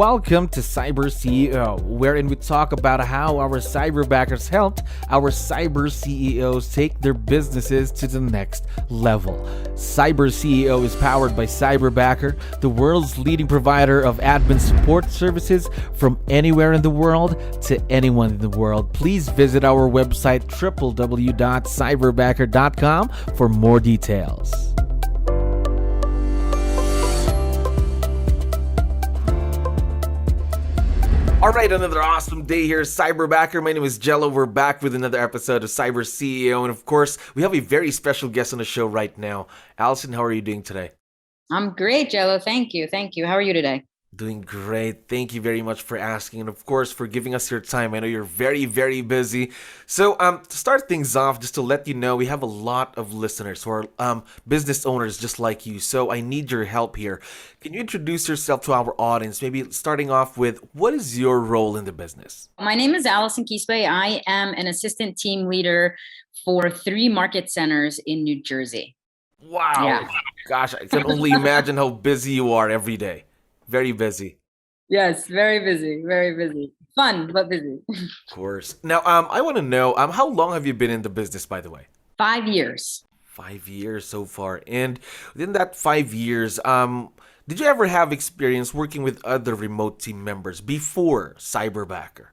Welcome to CyberCEO, wherein we talk about how our cyberbackers helped our cyber CEOs take their businesses to the next level. CyberCEO is powered by Cyberbacker, the world's leading provider of admin support services from anywhere in the world to anyone in the world. Please visit our website www.cyberbacker.com for more details. All right, another awesome day here, Cyberbacker. My name is 𝗙𝗹𝗹𝗶𝗹. We're back with another episode of CyberCEO, and of course, we have a very special guest on the show right now. Alison, how are you doing today? I'm great, 𝗙𝗹. Thank you. How are you today? Doing great. Thank you very much for asking, and of course, for giving us your time. I know you're very, very busy. So, to start things off, just to let you know, we have a lot of listeners who are business owners just like you. So, I need your help here. Can you introduce yourself to our audience? Maybe starting off with, what is your role in the business? My name is Alison 𝗙𝗻𝗃. I am an assistant team leader for 3 market centers in New Jersey. Wow. Yeah. Gosh, I can only imagine how busy you are every day. Very busy. Yes, very busy, very busy. Fun, but busy. Of course. Now, I want to know, how long have you been in the business, by the way? 5 years. 5 years so far. And within that 5 years, did you ever have experience working with other remote team members before Cyberbacker?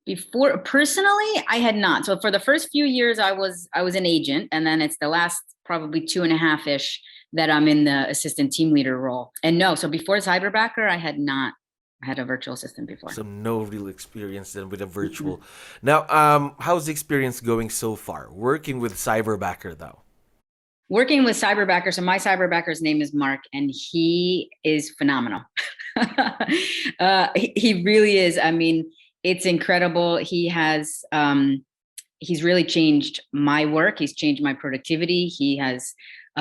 Before, personally, I had not. So for the first few years, I was an agent, and then it's the last probably 2.5-ish that I'm in the assistant team leader role. And no, so before Cyberbacker, I had not had a virtual assistant before. So no real experience then with a virtual. Now, how's the experience going so far? Working with Cyberbacker though? Working with Cyberbacker. So my Cyberbacker's name is Mark, and he is phenomenal. He really is. I mean, it's incredible. He has, he's really changed my work. He's changed my productivity. He has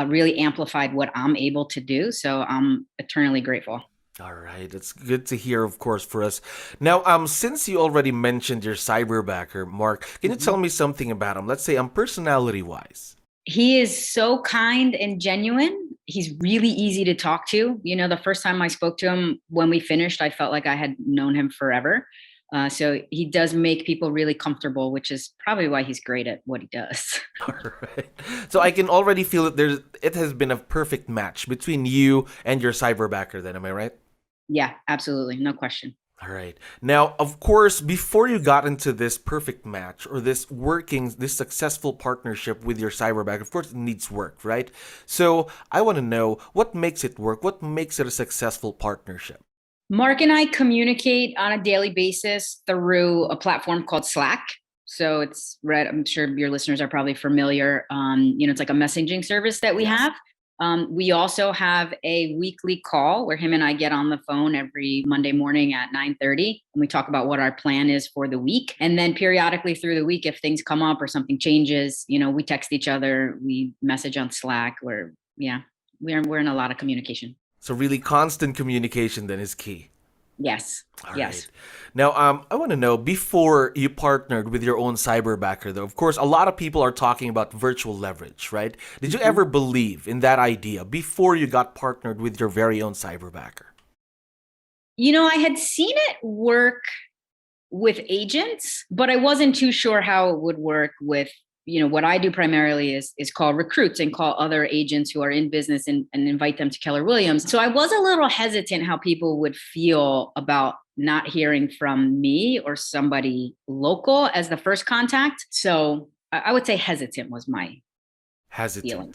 really amplified what I'm able to do. So I'm eternally grateful. All right. That's good to hear, of course, for us. Now, since you already mentioned your Cyberbacker, Mark, can you tell me something about him? Let's say personality-wise. He is so kind and genuine. He's really easy to talk to. You know, the first time I spoke to him, when we finished, I felt like I had known him forever. So he does make people really comfortable, which is probably why he's great at what he does. All right. So I can already feel that it has been a perfect match between you and your Cyberbacker then, am I right? Yeah, absolutely. No question. All right. Now, of course, before you got into this perfect match or this successful partnership with your Cyberbacker, of course, it needs work, right? So I want to know, what makes it work? What makes it a successful partnership? Mark and I communicate on a daily basis through a platform called Slack. So I'm sure your listeners are probably familiar. It's like a messaging service that we have. We also have a weekly call where him and I get on the phone every Monday morning at 9:30, and we talk about what our plan is for the week. And then periodically through the week, if things come up or something changes, we text each other, we message on Slack, we're in a lot of communication. So really constant communication then is key. Yes. All yes. Right. Now, I want to know, before you partnered with your own Cyberbacker, though, of course, a lot of people are talking about virtual leverage, right? Did you ever believe in that idea before you got partnered with your very own Cyberbacker? I had seen it work with agents, but I wasn't too sure how it would work with what I do primarily is call recruits and call other agents who are in business and invite them to 𝗙𝗹𝗹𝗶𝗹. So I was a little hesitant how people would feel about not hearing from me or somebody local as the first contact. So I would say hesitant was my feeling.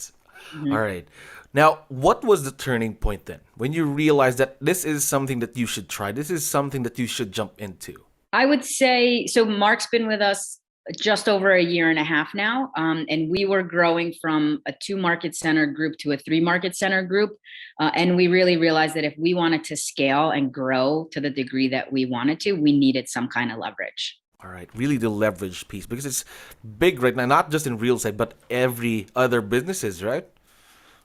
All right. Now, what was the turning point then when you realized that this is something that you should try? This is something that you should jump into? I would say, so Mark's been with us just over 1.5 years now. And we were growing from a 2 market center group to a 3 market center group. And we really realized that if we wanted to scale and grow to the degree that we wanted to, we needed some kind of leverage. All right. Really the leverage piece, because it's big right now, not just in real estate, but every other businesses, right?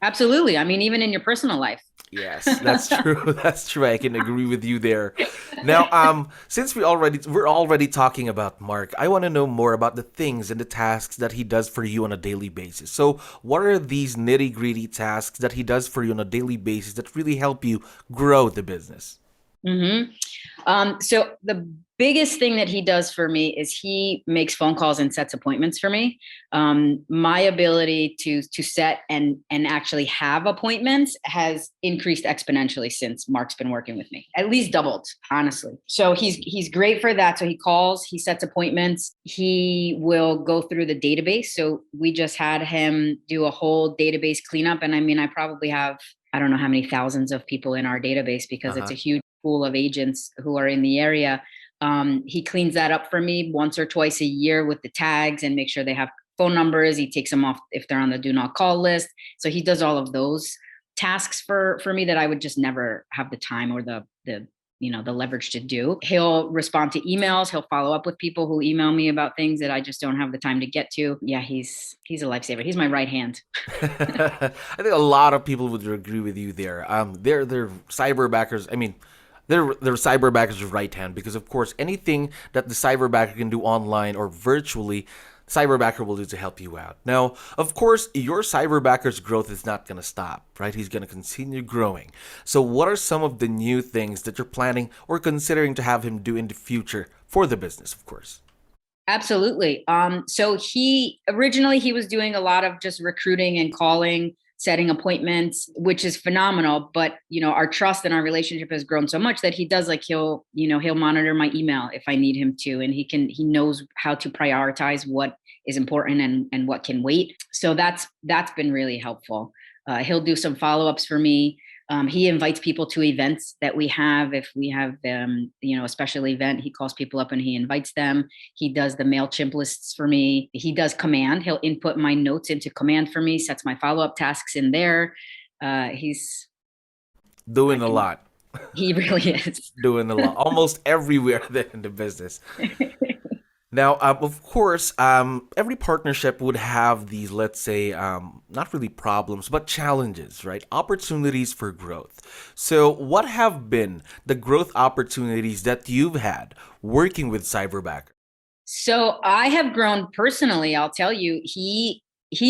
Absolutely. I mean, even in your personal life. Yes, that's true. That's true. I can agree with you there. Now, since we're already talking about Mark, I want to know more about the things and the tasks that he does for you on a daily basis. So what are these nitty-gritty tasks that he does for you on a daily basis that really help you grow the business? So the biggest thing that he does for me is he makes phone calls and sets appointments for me. My ability to set and actually have appointments has increased exponentially since Mark's been working with me. At least doubled, honestly. So he's great for that. So he calls, he sets appointments. He will go through the database. So we just had him do a whole database cleanup. And I mean, I probably have, I don't know how many thousands of people in our database because it's a huge pool of agents who are in the area. He cleans that up for me once or twice a year with the tags and make sure they have phone numbers. He takes them off if they're on the do not call list. So he does all of those tasks for me that I would just never have the time or the leverage to do. He'll respond to emails. He'll follow up with people who email me about things that I just don't have the time to get to. Yeah, he's a lifesaver. He's my right hand. I think a lot of people would agree with you there. They're cyberbackers. I mean, they're cyberbacker's right hand because, of course, anything that the cyberbacker can do online or virtually, Cyberbacker will do to help you out. Now, of course, your cyberbacker's growth is not going to stop, right? He's going to continue growing. So what are some of the new things that you're planning or considering to have him do in the future for the business, of course? Absolutely. So he was doing a lot of just recruiting and calling, setting appointments, which is phenomenal. But, our trust and our relationship has grown so much that he does he'll monitor my email if I need him to. And he knows how to prioritize what is important and what can wait. So that's been really helpful. He'll do some follow-ups for me. He invites people to events that we have. If we have, a special event, he calls people up and he invites them. He does the MailChimp lists for me. He does command. He'll input my notes into command for me, sets my follow-up tasks in there. He's doing a lot. He really is. Doing a lot. Almost everywhere there in the business. Now, of course, every partnership would have these, let's say, not really problems, but challenges, right? Opportunities for growth. So what have been the growth opportunities that you've had working with Cyberbacker? So I have grown personally. I'll tell you, he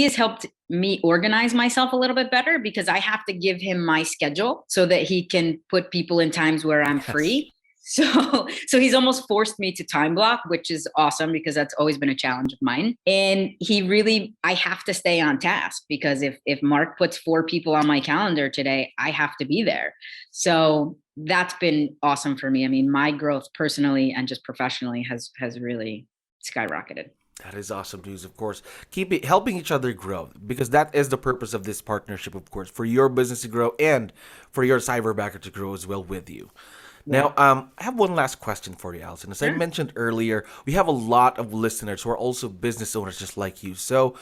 has helped me organize myself a little bit better because I have to give him my schedule so that he can put people in times where I'm free. So he's almost forced me to time block, which is awesome because that's always been a challenge of mine. And I have to stay on task because if Mark puts 4 people on my calendar today, I have to be there. So that's been awesome for me. I mean, my growth personally and just professionally has really skyrocketed. That is awesome news, of course. Helping each other grow, because that is the purpose of this partnership, of course, for your business to grow and for your Cyberbacker to grow as well with you. Now, I have one last question for you, Alison. As I mentioned earlier, we have a lot of listeners who are also business owners just like you. So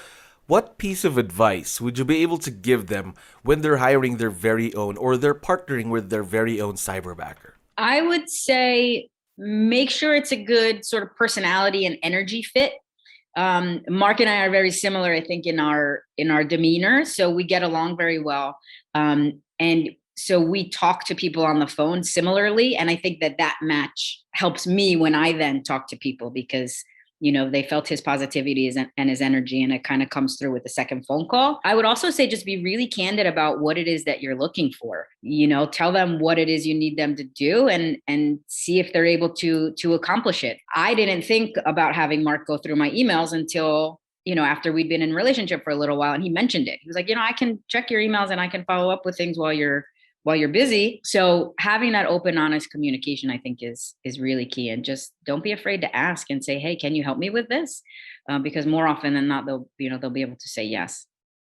what piece of advice would you be able to give them when they're hiring their very own or they're partnering with their very own Cyberbacker? I would say make sure it's a good sort of personality and energy fit. Mark and I are very similar, I think, in our demeanor. So we get along very well. And so we talk to people on the phone similarly. And I think that match helps me when I then talk to people because, they felt his positivity and his energy, and it kind of comes through with the second phone call. I would also say just be really candid about what it is that you're looking for. Tell them what it is you need them to do and see if they're able to accomplish it. I didn't think about having Mark go through my emails until after we'd been in a relationship for a little while, and he mentioned it. He was like, I can check your emails and I can follow up with things while you're busy. So having that open, honest communication, I think is really key. And just don't be afraid to ask and say, hey, can you help me with this? Because more often than not, they'll be able to say yes.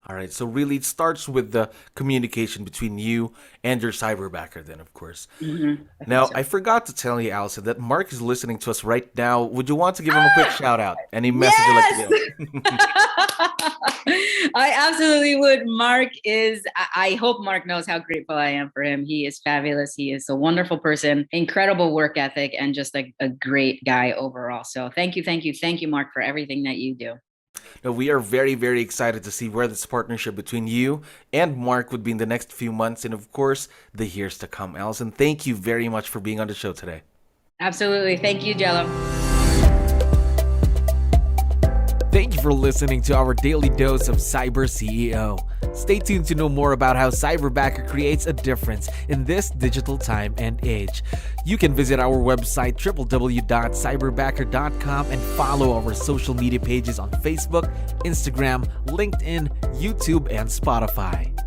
All right. So really it starts with the communication between you and your Cyberbacker then, of course. Mm-hmm. Now, I forgot to tell you, Alison, that Mark is listening to us right now. Would you want to give him a quick shout out? Any message you'd like to give? I absolutely would. I hope Mark knows how grateful I am for him. He is fabulous. He is a wonderful person, incredible work ethic, and just a great guy overall. So thank you, Mark, for everything that you do. Now, we are very, very excited to see where this partnership between you and Mark would be in the next few months and, of course, the years to come. Alison, thank you very much for being on the show today. Absolutely. Thank you, Jello. Thank you for listening to our daily dose of Cyber CEO. Stay tuned to know more about how Cyberbacker creates a difference in this digital time and age. You can visit our website www.cyberbacker.com and follow our social media pages on Facebook, Instagram, LinkedIn, YouTube, and Spotify.